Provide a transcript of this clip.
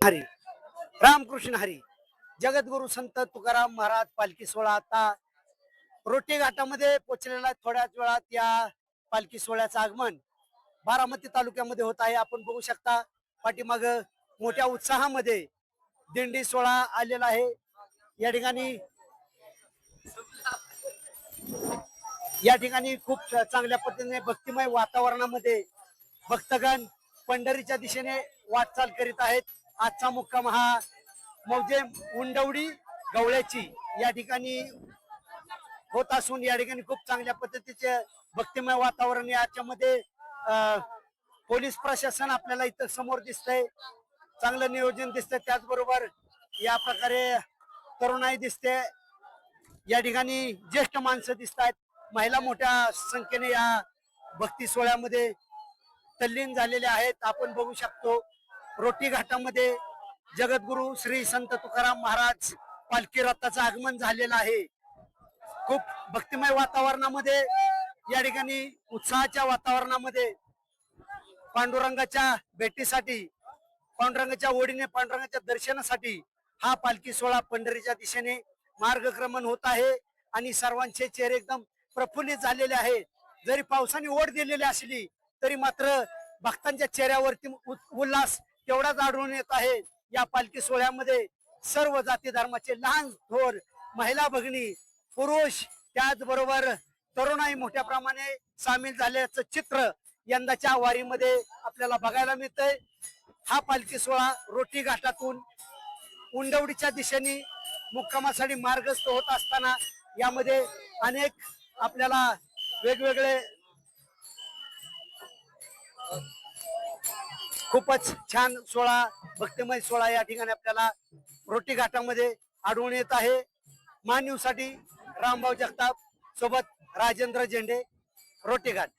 हरी रामकृष्ण हरी. जगद्गुरु संत तुकाराम महाराज पालखी सोहळा आता रोटी घाटामध्ये पोहोचलेला थोड्याच वेळात या पालखी सोहळ्याचं आगमन बारामती तालुक्यामध्ये होत आहे. आपण बघू शकता पाठीमाग मोठ्या उत्साहामध्ये दिंडी सोहळा आलेला आहे. या ठिकाणी खूप चांगल्या पद्धतीने भक्तिमय वातावरणामध्ये भक्तगण पंढरीच्या दिशेने वाटचाल करीत आहेत. आजचा मुक्काम हा मौजे उंडवडी गवळ्याची या ठिकाणी होत असून या ठिकाणी खूप चांगल्या पद्धतीचे भक्तिमय वातावरण याच्यामध्ये पोलीस प्रशासन आपल्याला इथं समोर दिसतंय. चांगलं नियोजन दिसतंय. त्याचबरोबर या प्रकारे तरुणाई दिसते. या ठिकाणी ज्येष्ठ माणसं दिसत आहेत. महिला मोठ्या संख्येने या भक्ती सोहळ्यामध्ये तल्लीन झालेल्या आहेत. आपण बघू शकतो रोटी घाटामध्ये जगद्गुरु श्री संत तुकाराम महाराज पालखी रथाचं आगमन झालेलं आहे. खूप भक्तिमय वातावरणामध्ये या ठिकाणी उत्साहाच्या वातावरणामध्ये पांडुरंगाच्या भेटीसाठी पांडुरंगाच्या ओढीने पांडुरंगाच्या दर्शनासाठी हा पालखी सोहळा पंढरीच्या दिशेने मार्गक्रमण होत आहे आणि सर्वांचे चेहरे एकदम प्रफुल्लित झालेले आहेत. जरी पावसाने ओढ दिलेली असली तरी मात्र भक्तांच्या चेहऱ्यावरती उल्हास तेवढाच आढळून येत आहे. या पालखी सोहळ्यामध्ये सर्व जाती धर्माचे लहान थोर महिला भगिनी पुरुष त्याचबरोबर तरुणाई मोठ्या प्रमाणे सामील झाल्याचं चित्र यंदाच्या वारीमध्ये आपल्याला बघायला मिळतंय. हा पालखी सोहळा रोटी घाटातून उंडवडीच्या दिशेने मुक्कामासाठी मार्गस्थ होत असताना यामध्ये अनेक आपल्याला वेगवेगळे खूपच छान सोहळा भक्तिमय सोहळा या ठिकाणी आपल्याला रोटी घाटामध्ये आढळून येत आहे. महान्यूजसाठी रामभाऊ जगताप सोबत राजेंद्र झेंडे, रोटी घाट.